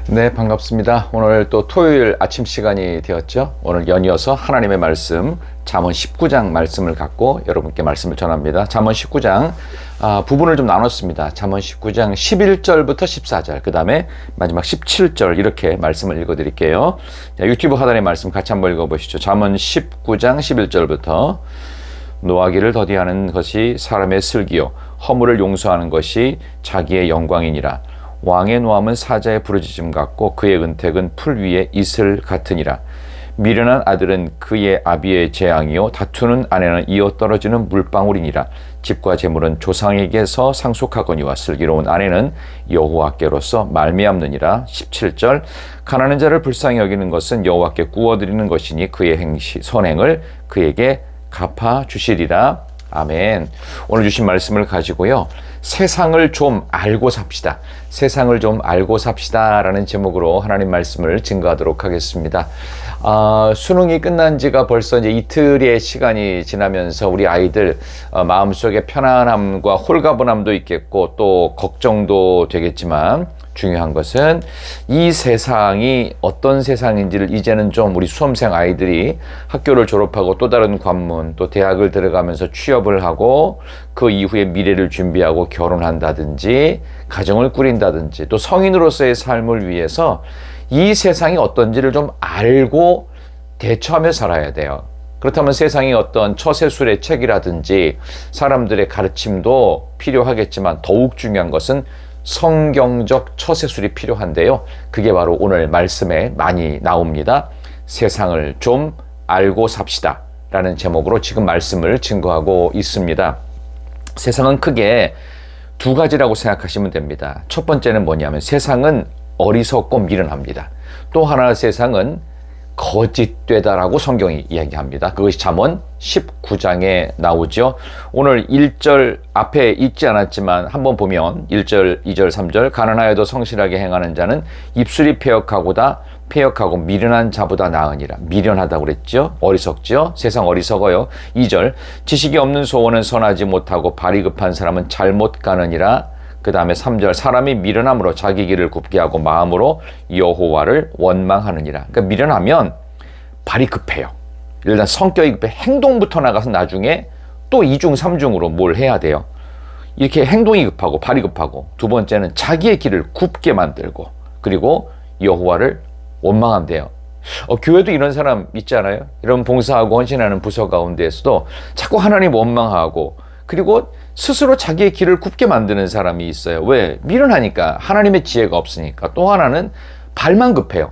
네, 반갑습니다. 오늘 또 토요일 아침 시간이 되었죠. 오늘 연이어서 하나님의 말씀 잠언 19장 말씀을 갖고 여러분께 말씀을 전합니다. 잠언 19장 부분을 좀 나눴습니다. 잠언 19장 11절부터 14절, 그 다음에 마지막 17절 이렇게 말씀을 읽어드릴게요. 자, 유튜브 하단의 말씀 같이 한번 읽어보시죠. 잠언 19장 11절부터 노하기를 더디하는 것이 사람의 슬기요 허물을 용서하는 것이 자기의 영광이니라. 왕의 노함은 사자의 부르짖음 같고 그의 은택은 풀 위에 이슬 같으니라. 미련한 아들은 그의 아비의 재앙이요 다투는 아내는 이어 떨어지는 물방울이니라. 집과 재물은 조상에게서 상속하거니와 슬기로운 아내는 여호와께로서 말미암느니라. 17절 가난한 자를 불쌍히 여기는 것은 여호와께 구워드리는 것이니 그의 선행을 그에게 갚아주시리라. 아멘. 오늘 주신 말씀을 가지고요, 세상을 좀 알고 삽시다. 세상을 좀 알고 삽시다 라는 제목으로 하나님 말씀을 증거하도록 하겠습니다. 수능이 끝난 지가 벌써 이제 이틀의 시간이 지나면서 우리 아이들 마음속에 편안함과 홀가분함도 있겠고 또 걱정도 되겠지만, 중요한 것은 이 세상이 어떤 세상인지를 이제는 좀 우리 수험생 아이들이 학교를 졸업하고 또 다른 관문, 또 대학을 들어가면서 취업을 하고 그 이후에 미래를 준비하고 결혼한다든지 가정을 꾸린다든지 또 성인으로서의 삶을 위해서 이 세상이 어떤지를 좀 알고 대처하며 살아야 돼요. 그렇다면 세상의 어떤 처세술의 책이라든지 사람들의 가르침도 필요하겠지만 더욱 중요한 것은 성경적 처세술이 필요한데요. 그게 바로 오늘 말씀에 많이 나옵니다. 세상을 좀 알고 삽시다 라는 제목으로 지금 말씀을 증거하고 있습니다. 세상은 크게 두 가지라고 생각하시면 됩니다. 첫 번째는 뭐냐면 세상은 어리석고 미련합니다. 또 하나 세상은 거짓되다라고 성경이 이야기합니다. 그것이 잠언 19장에 나오죠. 오늘 1절 앞에 읽지 않았지만 한번 보면 1절, 2절, 3절 가난하여도 성실하게 행하는 자는 입술이 패역하고 미련한 자보다 나으니라. 미련하다고 그랬죠. 어리석죠. 세상 어리석어요. 2절 지식이 없는 소원은 선하지 못하고 발이 급한 사람은 잘못 가느니라. 그 다음에 3절 사람이 미련함으로 자기 길을 굽게 하고 마음으로 여호와를 원망하느니라. 그러니까 미련하면 발이 급해요. 일단 성격이 급해 행동부터 나가서 나중에 또 2중 3중으로 뭘 해야 돼요. 이렇게 행동이 급하고 발이 급하고, 두 번째는 자기의 길을 굽게 만들고, 그리고 여호와를 원망한대요. 교회도 이런 사람 있지 않아요? 이런 봉사하고 헌신하는 부서 가운데에서도 자꾸 하나님 원망하고, 그리고 스스로 자기의 길을 굽게 만드는 사람이 있어요. 왜? 미련하니까, 하나님의 지혜가 없으니까. 또 하나는 발만 급해요.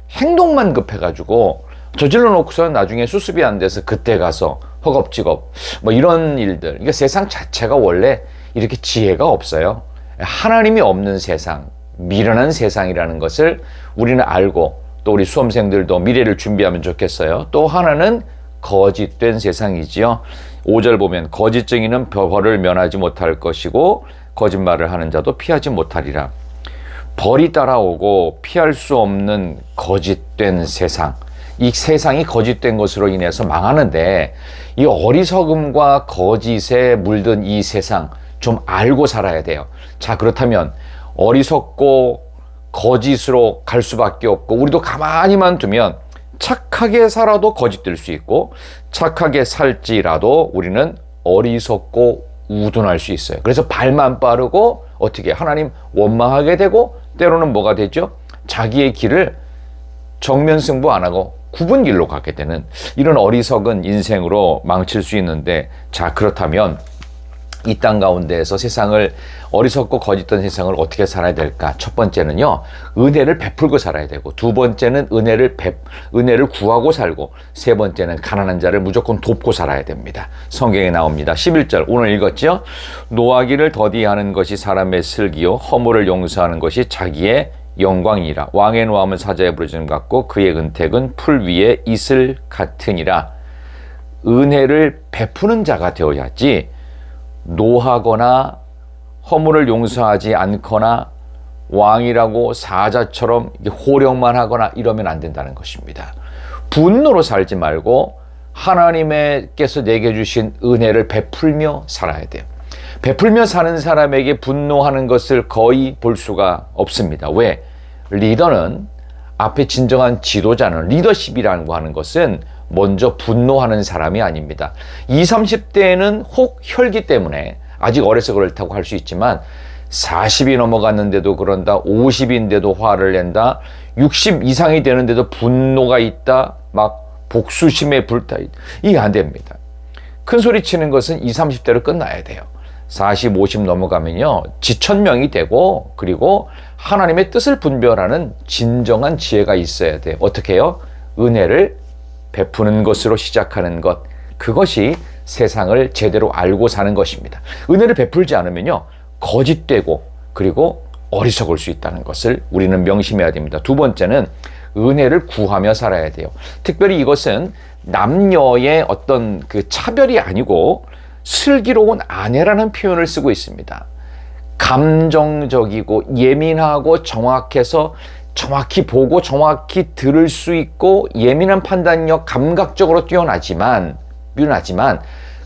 행동만 급해가지고 저질러 놓고서는 나중에 수습이 안 돼서 그때 가서 허겁지겁 뭐 이런 일들. 그러니까 세상 자체가 원래 이렇게 지혜가 없어요. 하나님이 없는 세상, 미련한 세상이라는 것을 우리는 알고, 또 우리 수험생들도 미래를 준비하면 좋겠어요. 또 하나는 거짓된 세상이지요. 5절 보면 거짓 증인은 벌을 면하지 못할 것이고 거짓말을 하는 자도 피하지 못하리라. 벌이 따라오고 피할 수 없는 거짓된 세상, 이 세상이 거짓된 것으로 인해서 망하는데, 이 어리석음과 거짓에 물든 이 세상 좀 알고 살아야 돼요. 자, 그렇다면 어리석고 거짓으로 갈 수밖에 없고, 우리도 가만히만 두면 착하게 살아도 거짓될 수 있고, 착하게 살지라도 우리는 어리석고 우둔할 수 있어요. 그래서 발만 빠르고 어떻게 하나님 원망하게 되고, 때로는 뭐가 되죠? 자기의 길을 정면 승부 안 하고 굽은 길로 가게 되는 이런 어리석은 인생으로 망칠 수 있는데, 자, 그렇다면 이 땅 가운데에서 세상을, 어리석고 거짓된 세상을 어떻게 살아야 될까? 첫 번째는요, 은혜를 베풀고 살아야 되고, 두 번째는 은혜를 구하고 살고, 세 번째는 가난한 자를 무조건 돕고 살아야 됩니다. 성경에 나옵니다. 11절 오늘 읽었죠? 노하기를 더디하는 것이 사람의 슬기요 허물을 용서하는 것이 자기의 영광이라. 왕의 노함은 사자의 부르짖음 같고 그의 은택은 풀 위에 이슬 같으니라. 은혜를 베푸는 자가 되어야지 노하거나 허물을 용서하지 않거나 왕이라고 사자처럼 호령만 하거나 이러면 안 된다는 것입니다. 분노로 살지 말고 하나님께서 내게 주신 은혜를 베풀며 살아야 돼요. 베풀며 사는 사람에게 분노하는 것을 거의 볼 수가 없습니다. 왜? 리더는 앞에 진정한 지도자는 리더십이라고 하는 것은 먼저 분노하는 사람이 아닙니다. 20, 30대에는 혹 혈기 때문에 아직 어려서 그렇다고 할 수 있지만 40이 넘어갔는데도 그런다, 50인데도 화를 낸다, 60 이상이 되는데도 분노가 있다, 막 복수심에 불타 있다. 이게 안 됩니다. 큰 소리 치는 것은 20, 30대로 끝나야 돼요. 40, 50 넘어가면요, 지천명이 되고, 그리고 하나님의 뜻을 분별하는 진정한 지혜가 있어야 돼요. 어떻게 해요? 은혜를 베푸는 것으로 시작하는 것. 그것이 세상을 제대로 알고 사는 것입니다. 은혜를 베풀지 않으면요, 거짓되고, 그리고 어리석을 수 있다는 것을 우리는 명심해야 됩니다. 두 번째는 은혜를 구하며 살아야 돼요. 특별히 이것은 남녀의 어떤 그 차별이 아니고 슬기로운 아내라는 표현을 쓰고 있습니다. 감정적이고 예민하고 정확해서 정확히 보고 정확히 들을 수 있고 예민한 판단력, 감각적으로 뛰어나지만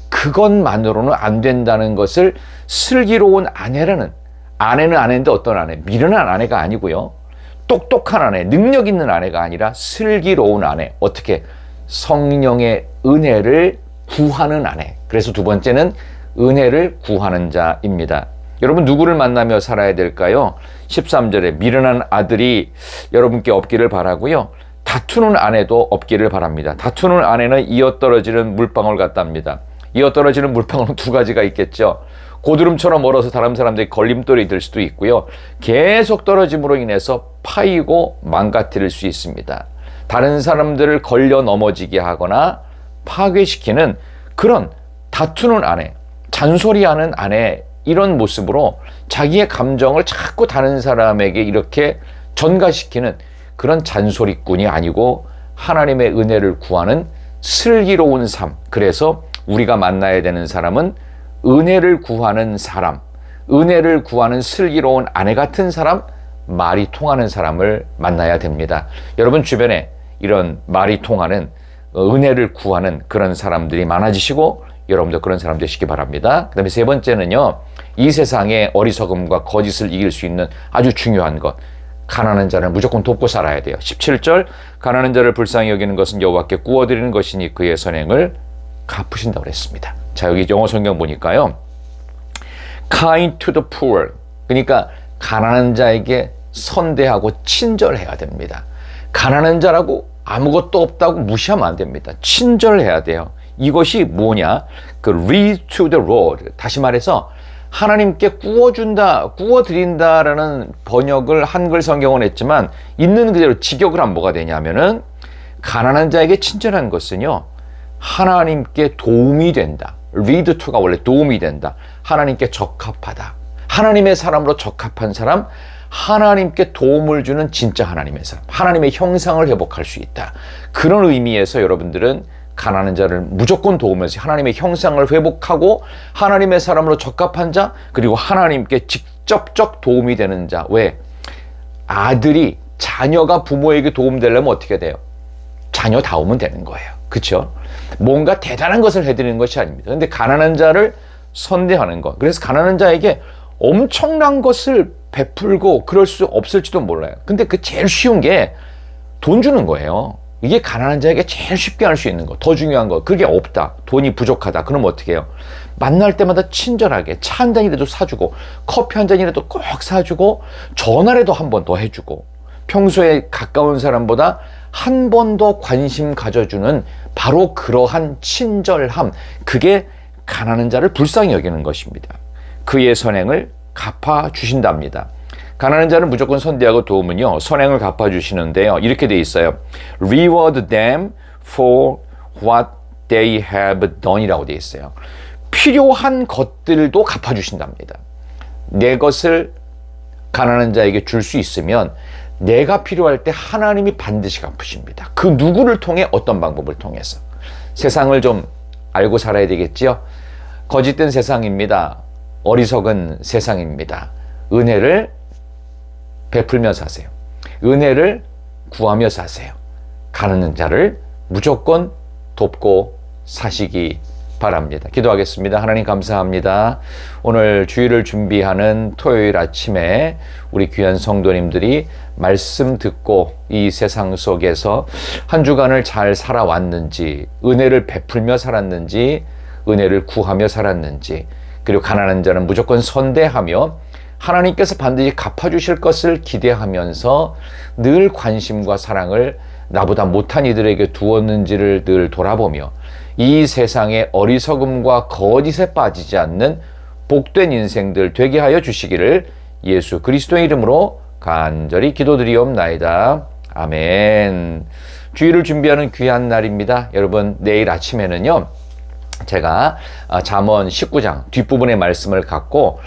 그것만으로는 안 된다는 것을 슬기로운 아내라는, 아내는 아내인데 어떤 아내? 미련한 아내가 아니고요, 똑똑한 아내, 능력 있는 아내가 아니라 슬기로운 아내. 어떻게? 성령의 은혜를 구하는 아내. 그래서 두 번째는 은혜를 구하는 자입니다. 여러분, 누구를 만나며 살아야 될까요? 13절에 미련한 아들이 여러분께 없기를 바라고요, 다투는 아내도 없기를 바랍니다. 다투는 아내는 이어떨어지는 물방울 같답니다. 이어떨어지는 물방울은 두 가지가 있겠죠. 고드름처럼 멀어서 다른 사람들이 걸림돌이 될 수도 있고요, 계속 떨어짐으로 인해서 파이고 망가뜨릴 수 있습니다. 다른 사람들을 걸려 넘어지게 하거나 파괴시키는 그런 다투는 아내, 잔소리하는 아내, 이런 모습으로 자기의 감정을 자꾸 다른 사람에게 이렇게 전가시키는 그런 잔소리꾼이 아니고 하나님의 은혜를 구하는 슬기로운 삶. 그래서 우리가 만나야 되는 사람은 은혜를 구하는 사람, 은혜를 구하는 슬기로운 아내 같은 사람, 말이 통하는 사람을 만나야 됩니다. 여러분 주변에 이런 말이 통하는, 은혜를 구하는 그런 사람들이 많아지시고 여러분도 그런 사람 되시기 바랍니다. 그 다음에 세 번째는요, 이 세상의 어리석음과 거짓을 이길 수 있는 아주 중요한 것, 가난한 자를 무조건 돕고 살아야 돼요. 17절, 가난한 자를 불쌍히 여기는 것은 여호와께 구워드리는 것이니 그의 선행을 갚으신다고 그랬습니다. 자, 여기 영어 성경 보니까요, kind to the poor, 그러니까 가난한 자에게 선대하고 친절해야 됩니다. 가난한 자라고 아무것도 없다고 무시하면 안 됩니다. 친절해야 돼요. 이것이 뭐냐? 그 lead to the Lord. 다시 말해서 하나님께 구워준다, 구워드린다라는 번역을 한글 성경은 했지만 있는 그대로 직역을 하면 뭐가 되냐면은, 가난한 자에게 친절한 것은요, 하나님께 도움이 된다. lead to가 원래 도움이 된다. 하나님께 적합하다. 하나님의 사람으로 적합한 사람, 하나님께 도움을 주는 진짜 하나님의 사람, 하나님의 형상을 회복할 수 있다. 그런 의미에서 여러분들은 가난한 자를 무조건 도우면서 하나님의 형상을 회복하고 하나님의 사람으로 적합한 자, 그리고 하나님께 직접적 도움이 되는 자. 왜? 아들이, 자녀가 부모에게 도움되려면 어떻게 돼요? 자녀다우면 되는 거예요. 그렇죠? 뭔가 대단한 것을 해드리는 것이 아닙니다. 근데 가난한 자를 선대하는 것, 그래서 가난한 자에게 엄청난 것을 베풀고 그럴 수 없을지도 몰라요. 근데 그 제일 쉬운 게 돈 주는 거예요. 이게 가난한 자에게 제일 쉽게 할 수 있는 거, 더 중요한 거, 그게 없다, 돈이 부족하다, 그럼 어떻게 해요? 만날 때마다 친절하게 차 한 잔이라도 사주고, 커피 한 잔이라도 꼭 사주고, 전화라도 한 번 더 해주고, 평소에 가까운 사람보다 한 번 더 관심 가져주는 바로 그러한 친절함, 그게 가난한 자를 불쌍히 여기는 것입니다. 그의 선행을 갚아주신답니다. 가난한 자를 무조건 선대하고 도우면요, 선행을 갚아주시는데요, 이렇게 돼 있어요. Reward them for what they have done 이라고 돼 있어요. 필요한 것들도 갚아주신답니다. 내 것을 가난한 자에게 줄 수 있으면 내가 필요할 때 하나님이 반드시 갚으십니다. 그 누구를 통해, 어떤 방법을 통해서. 세상을 좀 알고 살아야 되겠지요. 거짓된 세상입니다. 어리석은 세상입니다. 은혜를 베풀며 사세요. 은혜를 구하며 사세요. 가난한 자를 무조건 돕고 사시기 바랍니다. 기도하겠습니다. 하나님 감사합니다. 오늘 주일을 준비하는 토요일 아침에 우리 귀한 성도님들이 말씀 듣고 이 세상 속에서 한 주간을 잘 살아왔는지, 은혜를 베풀며 살았는지, 은혜를 구하며 살았는지, 그리고 가난한 자는 무조건 선대하며 하나님께서 반드시 갚아주실 것을 기대하면서 늘 관심과 사랑을 나보다 못한 이들에게 두었는지를 늘 돌아보며 이 세상의 어리석음과 거짓에 빠지지 않는 복된 인생들 되게 하여 주시기를 예수 그리스도의 이름으로 간절히 기도드리옵나이다. 아멘. 주일을 준비하는 귀한 날입니다. 여러분, 내일 아침에는요, 제가 잠언 19장 뒷부분의 말씀을 갖고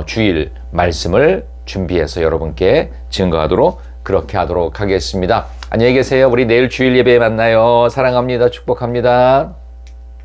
주일 말씀을 준비해서 여러분께 증거하도록 그렇게 하도록 하겠습니다. 안녕히 계세요. 우리 내일 주일 예배에 만나요. 사랑합니다. 축복합니다.